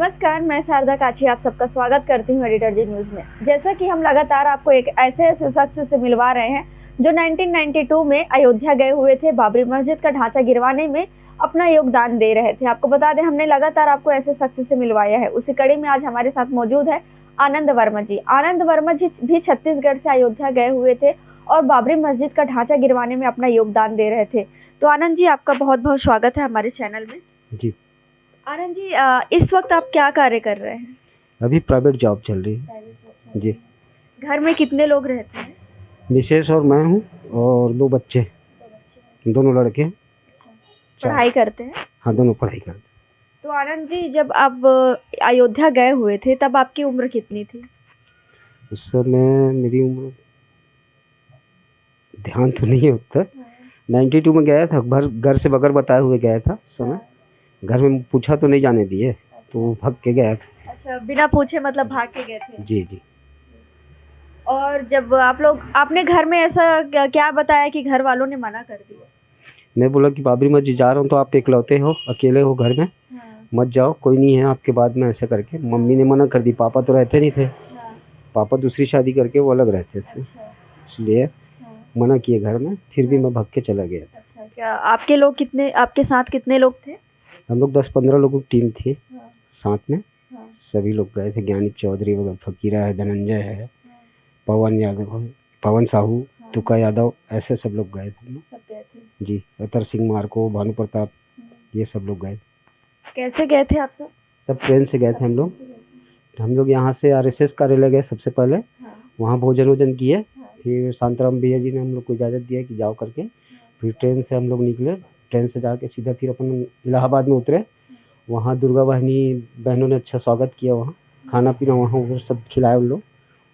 नमस्कार, मैं शारदा काछी आप सबका स्वागत करती हूँ एडिटर जी न्यूज़ में। जैसा कि हम लगातार आपको एक ऐसे शख्स से मिलवा रहे हैं जो 1992 में अयोध्या गए हुए थे, बाबरी मस्जिद का ढांचा गिरवाने में अपना योगदान दे रहे थे। आपको बता दें, हमने लगातार आपको ऐसे शख्स से मिलवाया है। उसी कड़ी में आज हमारे साथ मौजूद है आनंद वर्मा जी। आनंद वर्मा जी भी छत्तीसगढ़ से अयोध्या गए हुए थे और बाबरी मस्जिद का ढांचा गिरवाने में अपना योगदान दे रहे थे। तो आनंद जी, आपका बहुत बहुत स्वागत है हमारे चैनल में। जी आनंद जी, इस वक्त आप क्या कार्य कर रहे हैं? अभी प्राइवेट जॉब चल रही है। जी। घर में कितने लोग रहते हैं? मिसेस और मैं हूँ और 2 बच्चे, दोनों लड़के। पढ़ाई करते हैं? हाँ, दोनों पढ़ाई करते। तो आनंद जी, जब आप अयोध्या गए हुए थे तब आपकी उम्र कितनी थी? उस समय मेरी उम्र ध्यान तो नहीं है उतना। 92 में गया था, घर से बगैर बताए हुए गया था। समय घर में पूछा तो नहीं जाने दिए, तो भाग के गया था। अच्छा, बिना पूछे मतलब भाग के गए थे? जी जी। और जब आपने घर में ऐसा क्या बताया कि घर वालों ने मना कर दिया? मैं बोला कि बाबरी मस्जिद जा रहा हूँ, तो आप इकलौते हो, अकेले हो घर में, मत जाओ, कोई नहीं है आपके बाद में, ऐसे करके मम्मी ने मना कर दी। पापा तो रहते नहीं थे, पापा दूसरी शादी करके वो अलग रहते थे, इसलिए मना किए घर में। फिर भी मैं भाग के चला गया था। अच्छा, क्या आपके साथ कितने लोग थे? हम लोग 10-15 लोगों की टीम थी साथ में। सभी लोग गए थे, ज्ञानी चौधरी वगैरह, फकीरा है, धनंजय है, पवन यादव है, पवन साहू, तुका यादव, ऐसे सब लोग गए थे। जी, अतर सिंह मार्को, भानु प्रताप, ये सब लोग गए थे। कैसे गए थे आप सब? सब ट्रेन से गए थे हम लोग यहाँ से आरएसएस कार्यालय गए सबसे पहले। वहाँ भोजन किए, फिर शांताराम भैया जी ने हम लोग को इजाज़त दिया कि जाओ करके। फिर ट्रेन से हम लोग निकले, ट्रेन से जाके सीधा फिर अपन इलाहाबाद में उतरे। वहाँ दुर्गा बहनों ने अच्छा स्वागत किया, वहाँ खाना पीना वहाँ वो सब खिलाए उन लोग।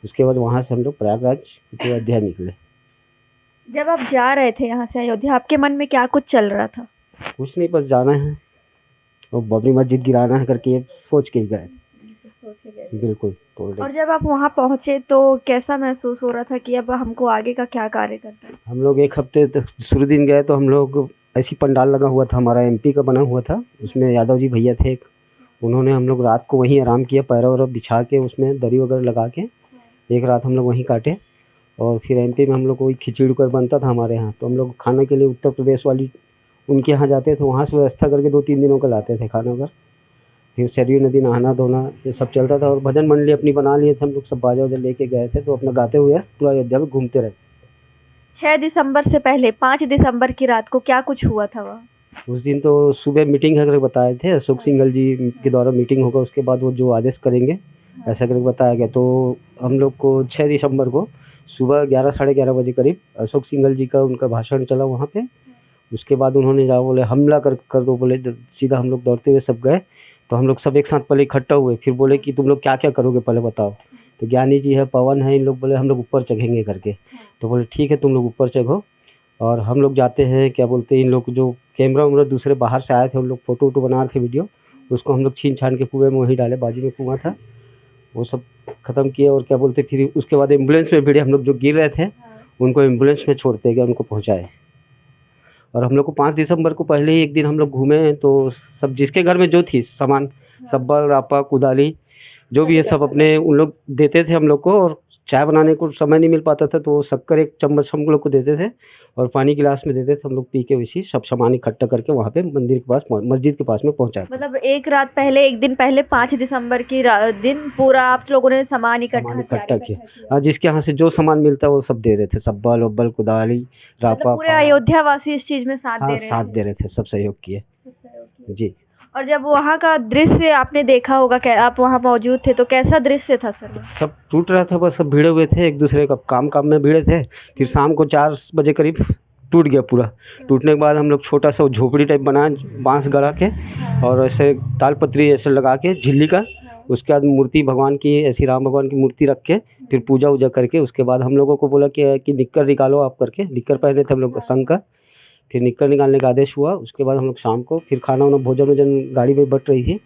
उसके बाद वहाँ से हम लोग प्रयागराज अयोध्या निकले। जब आप जा रहे थे यहाँ से अयोध्या, आपके मन में क्या कुछ चल रहा था? कुछ नहीं, बस जाना है और बाबरी मस्जिद गिराना है करके सोच के ही गए। बिल्कुल। और जब आप वहाँ पहुँचे तो कैसा महसूस हो रहा था कि अब हमको आगे का क्या कार्य करना है? हम लोग 1 हफ्ते तक शुरू दिन गए तो हम लोग ऐसी पंडाल लगा हुआ था, हमारा एमपी का बना हुआ था, उसमें यादव जी भैया थे एक, उन्होंने हम लोग रात को वहीं आराम किया, पैरा वैरा बिछा के उसमें दरी वगैरह लगा के एक रात हम लोग वहीं काटे। और फिर एमपी में हम लोग को वही खिचड़ी कर बनता था हमारे यहाँ, तो हम लोग खाने के लिए उत्तर प्रदेश वाली उनके यहाँ जाते थे, वहाँ से व्यवस्था करके 2-3 दिनों का लाते थे खाना वगैरह। फिर सरयू नदी नहाना धोना ये सब चलता था। और भजन मंडली अपनी बना लिए थे हम लोग, सब बाजा वाजा लेके गए थे, तो अपना गाते हुए पूरा अयोध्या में घूमते रहते। 6 दिसंबर से पहले 5 दिसंबर की रात को क्या कुछ हुआ था वहाँ? उस दिन तो सुबह मीटिंग है करके बताए थे, अशोक सिंघल जी के द्वारा मीटिंग होगा, उसके बाद वो जो आदेश करेंगे ऐसा करके बताया गया। तो हम लोग को 6 दिसंबर को सुबह 11 साढ़े 11 बजे करीब अशोक सिंघल जी का उनका भाषण चला वहाँ पे। उसके बाद उन्होंने जहाँ बोले हमला कर दो, बोले सीधा हम लोग दौड़ते हुए सब गए। तो हम लोग सब एक साथ पहले इकट्ठा हुए, फिर बोले कि तुम लोग क्या क्या करोगे पहले बताओ। तो ज्ञानी जी है, पवन है, इन लोग बोले हम लोग ऊपर चढ़ेंगे करके। तो बोले ठीक है तुम लोग ऊपर चढ़ो और हम लोग जाते हैं, क्या बोलते हैं, इन लोग जो कैमरा वैमरा दूसरे बाहर से आए थे, उन लोग फ़ोटो वोटो बना रहे थे वीडियो, उसको हम लोग छीन छान के कुएँ में वहीं डाले, बाजू में कुआँ था, वो सब ख़त्म किए। और क्या बोलते फिर उसके बाद एम्बुलेंस में भिड़े, हम लोग जो गिर रहे थे उनको एम्बुलेंस में छोड़ते गए, उनको पहुँचाए। और हम लोग को 5 दिसंबर को पहले ही एक दिन हम लोग घूमे, तो सब जिसके घर में जो थी सामान, सब्बल, रापा, कुदाली, जो भी है सब अपने उन लोग देते थे हम लोग को। और चाय बनाने को समय नहीं मिल पाता था, तो शक्कर 1 चम्मच हम लोग को देते थे और पानी गिलास में देते थे। हम लोग पी के वैसी सब सामान इकट्ठा करके वहाँ पे मंदिर के पास, मस्जिद के पास में पहुँचाते। मतलब एक दिन पहले 5 दिसंबर की दिन पूरा आप लोगों ने सामान इकट्ठा किया। हाँ, जिसके यहाँ से जो सामान मिलता है वो सब दे रहे थे, सब्बल वब्बल, कुदाली, रापा। मतलब पूरे अयोध्या वासी इस चीज में साथ हाँ, दे रहे थे? साथ दे रहे थे, सब सहयोग किए। जी। और जब वहाँ का दृश्य आपने देखा होगा, आप वहाँ मौजूद थे, तो कैसा दृश्य था सर? सब टूट रहा था, बस सब भिड़े हुए थे एक दूसरे का, काम में भिड़े थे। फिर शाम को 4 बजे करीब टूट गया पूरा। टूटने के बाद हम लोग छोटा सा झोपड़ी टाइप बनाया, बांस गड़ा के और ऐसे तालपत्री ऐसे लगा के झिल्ली का। उसके बाद मूर्ति भगवान की, ऐसी राम भगवान की मूर्ति रख के फिर पूजा वूजा करके उसके बाद हम लोगों को बोला कि निक्कर निकालो आप करके। निक्कर पहने थे हम लोग संघ का, फिर निक्कर निकालने का आदेश हुआ। उसके बाद हम लोग शाम को फिर खाना वाना भोजन वोजन गाड़ी में बट रही थी,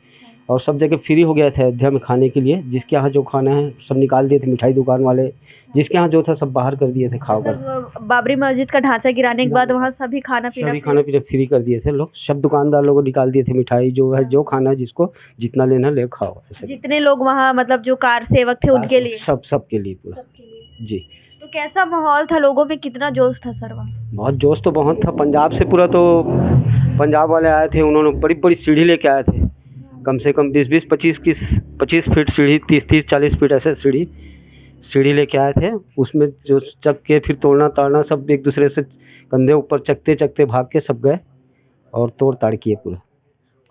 और सब जगह फ्री हो गया था अयोध्या में खाने के लिए। जिसके यहाँ जो खाना है सब निकाल दिए थे, मिठाई दुकान वाले जिसके यहाँ जो था सब बाहर कर दिए थे खा कर। मतलब बाबरी मस्जिद का ढांचा गिराने के बाद वहाँ सभी खाना पीना फ्री कर दिए थे लोग। सब दुकानदार लोगों को निकाल दिए थे, मिठाई जो है जो खाना है जिसको जितना लेना ले खाओ। ऐसे जितने लोग वहाँ मतलब जो कार सेवक थे उनके लिए, सबके लिए पूरा जी। तो कैसा माहौल था, लोगों में कितना जोश था सर वहाँ? बहुत जोश तो बहुत था। पंजाब से पूरा तो पंजाब वाले आए थे, उन्होंने बड़ी बड़ी सीढ़ी लेके आए थे, कम से कम 20-20 25 फीट सीढ़ी, 30-30 40 फीट ऐसे सीढ़ी लेके आए थे। उसमें जो चक के फिर तोड़ना ताड़ना सब एक दूसरे से कंधे ऊपर चकते चकते भाग के सब गए और तोड़ ताड़ किए पूरा।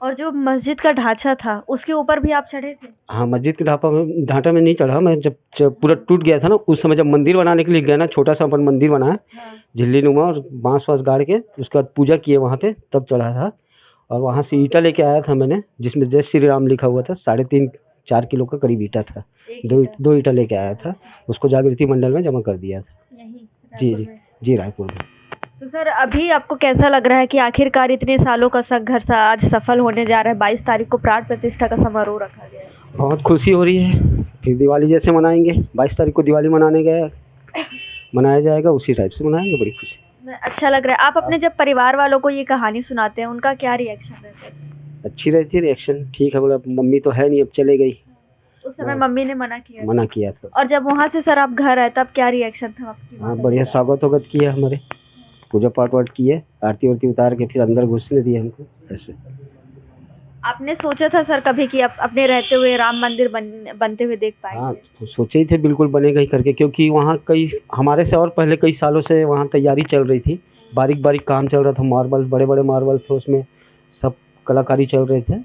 और जो मस्जिद का ढांचा था उसके ऊपर भी आप चढ़े थे? हाँ, मस्जिद के ढांचा में नहीं चढ़ा मैं। जब पूरा टूट गया था ना उस समय, जब मंदिर बनाने के लिए गया ना, छोटा सा अपन मंदिर बनाया झिल्ली नुमा और बांस वास गाड़ के, उसके बाद पूजा किए वहाँ पे, तब चढ़ा था। और वहाँ से ईंटा लेके आया था मैंने, जिसमें जय श्री राम लिखा हुआ था। 3.5-4 किलो का करीब ईंटा था। दो ईंटा लेके आया था, उसको जागृति मंडल में जमा कर दिया था। जी रायपुर में। तो सर अभी आपको कैसा लग रहा है कि आखिरकार इतने सालों का संघर्ष आज सफल होने जा रहा है? 22 तारीख को प्राण प्रतिष्ठा का समारोह रखा गया है। बहुत खुशी हो रही है। फिर दिवाली जैसे मनाएंगे, 22 तारीख को दिवाली मनाया जाएगा, उसी टाइप से मनाएंगे। बड़ी खुशी, अच्छा लग रहा है। आप अपने जब परिवार वालों को ये कहानी सुनाते हैं उनका क्या रिएक्शन रहता है? अच्छी रहती है रिएक्शन। ठीक है, बोला मम्मी तो है नहीं, अब चले गई। उस समय मम्मी ने मना किया था। और जब वहाँ से सर आप घर आए तब क्या रिएक्शन था आपकी? हाँ, बढ़िया स्वागत वगत किया हमारे, पूजा पाठ वाठ किए, आरती वारती उतार के फिर अंदर घुसने दिए हमको। ऐसे आपने सोचा था सर कभी कि आप अपने रहते हुए राम मंदिर बनते हुए देख पाएंगे? हाँ, सोचे ही थे बिल्कुल बनेगा ही करके, क्योंकि वहाँ कई हमारे से और पहले कई सालों से वहाँ तैयारी चल रही थी, बारीक बारीक काम चल रहा था। मार्बल्स, बड़े बड़े मार्बल्स थे, उसमें सब कलाकारी चल रहे थे।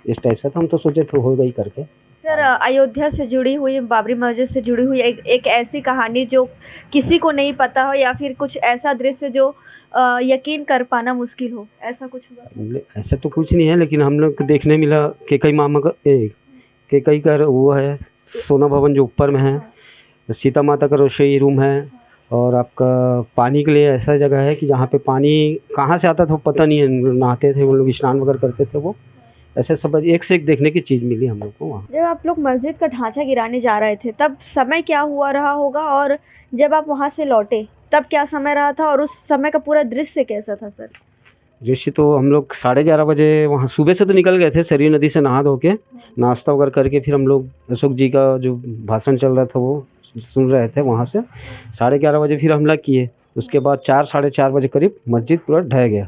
इस टाइप से हम तो सोचे थे होगा ही करके। सर अयोध्या से जुड़ी हुई, बाबरी मस्जिद से जुड़ी हुई एक ऐसी कहानी जो किसी को नहीं पता हो, या फिर कुछ ऐसा दृश्य जो यकीन कर पाना मुश्किल हो, ऐसा कुछ हुआ? ऐसा तो कुछ नहीं है, लेकिन हम लोग को देखने मिला केकई मामा का केकई का वो है सोना भवन जो ऊपर में है, सीता माता का रसोई रूम है, और आपका पानी के लिए ऐसा जगह है कि जहाँ पे पानी कहाँ से आता था पता नहीं है। नहाते थे वो लोग, स्नान वगैरह करते थे वो। ऐसे सब एक से एक देखने की चीज़ मिली हम लोग को वहाँ। जब आप लोग मस्जिद का ढांचा गिराने जा रहे थे तब समय क्या हुआ रहा होगा, और जब आप वहाँ से लौटे तब क्या समय रहा था, और उस समय का पूरा दृश्य कैसा था सर? दृश्य तो हम लोग 11:30 बजे वहाँ सुबह से तो निकल गए थे, सरयू नदी से नहा धो के नाश्ता वगैरह करके फिर हम लोग अशोक जी का जो भाषण चल रहा था वो सुन रहे थे। वहाँ से 11:30 बजे फिर हमला किए। उसके बाद 4-4:30 बजे करीब मस्जिद पूरा ढह गया।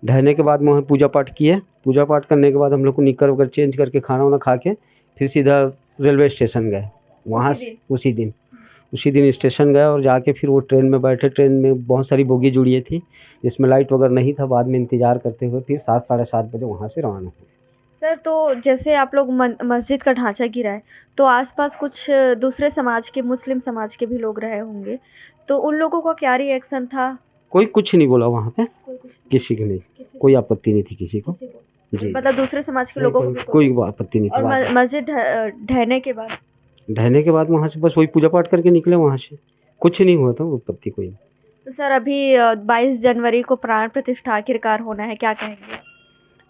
ढहने के बाद वहाँ पूजा पाठ किए। पूजा पाठ करने के बाद हम लोग को निकर वगैरह चेंज करके खाना वाना खा के फिर सीधा रेलवे स्टेशन गए। वहाँ से उसी दिन स्टेशन गए और जाके फिर वो ट्रेन में बैठे। ट्रेन में बहुत सारी बोगी जुड़ी थी जिसमें लाइट वगैरह नहीं था। बाद में इंतज़ार करते हुए फिर 7-7:30 बजे वहाँ से रवाना हुए। सर तो जैसे आप लोग मस्जिद का ढांचा गिरा है तो आसपास कुछ दूसरे समाज के, मुस्लिम समाज के भी लोग रहे होंगे, तो उन लोगों का क्या रिएक्शन था? कोई कुछ नहीं बोला वहाँ पे, किसी को नहीं, कोई आपत्ति नहीं थी किसी को जी। मतलब दूसरे समाज के लोगों को कोई आपत्ति नहीं थी। और मस्जिद ढहने के बाद वहाँ से बस वही पूजा पाठ करके निकले। वहाँ से कुछ नहीं हुआ था, वो आपत्ति कोई नहीं। तो सर अभी 22 जनवरी को प्राण प्रतिष्ठा आखिरकार होना है, क्या कहेंगे?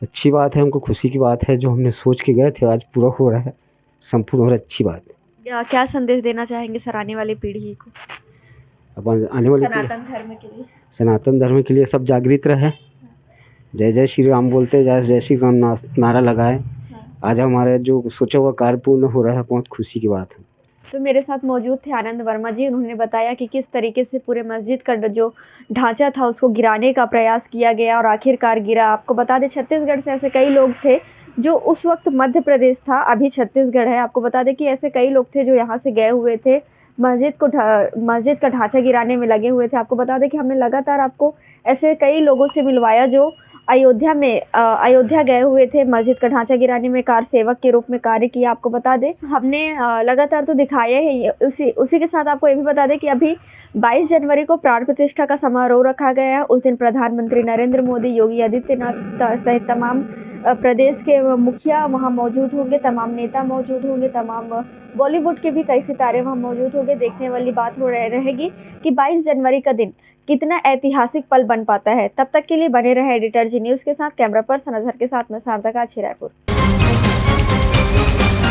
अच्छी बात है, हमको खुशी की बात है। जो हमने सोच के गए थे आज पूरा हो रहा है, संपूर्ण हो रहा है, अच्छी बात है। क्या संदेश देना चाहेंगे सर आने वाली पीढ़ी को? अपन आने वाली सनातन धर्म के लिए सब जागृत रहे, जय जय श्री राम बोलते, जय श्री राम नारा लगाए। आज हमारे जो सोचा हुआ कार्य पूर्ण हो रहा है, बहुत खुशी की बात है। तो मेरे साथ मौजूद थे आनंद वर्मा जी। उन्होंने बताया कि किस तरीके से पूरे मस्जिद का जो ढांचा था उसको गिराने का प्रयास किया गया और आखिरकार गिरा। आपको बता दें छत्तीसगढ़ से ऐसे कई लोग थे जो उस वक्त मध्य प्रदेश था, अभी छत्तीसगढ़ है। आपको बता दें कि ऐसे कई लोग थे जो यहाँ से गए हुए थे, मस्जिद का ढांचा गिराने में लगे हुए थे। आपको बता दें कि हमने लगातार आपको ऐसे कई लोगों से मिलवाया जो अयोध्या गए हुए थे, मस्जिद का ढांचा गिराने में कार सेवक के रूप में कार्य किया। आपको बता दें हमने लगातार तो दिखाया है। उसी के साथ आपको ये भी बता दें कि अभी 22 जनवरी को प्राण प्रतिष्ठा का समारोह रखा गया है। उस दिन प्रधानमंत्री नरेंद्र मोदी, योगी आदित्यनाथ सहित तमाम प्रदेश के मुखिया वहां मौजूद होंगे, तमाम नेता मौजूद होंगे, तमाम बॉलीवुड के भी कई सितारे वहां मौजूद होंगे। देखने वाली बात हो रहेगी कि 22 जनवरी का दिन कितना ऐतिहासिक पल बन पाता है। तब तक के लिए बने रहे एडिटर जी न्यूज़ के साथ। कैमरा पर्सन अजहर के साथ मैं सारदा काछी, रायपुर। हैं।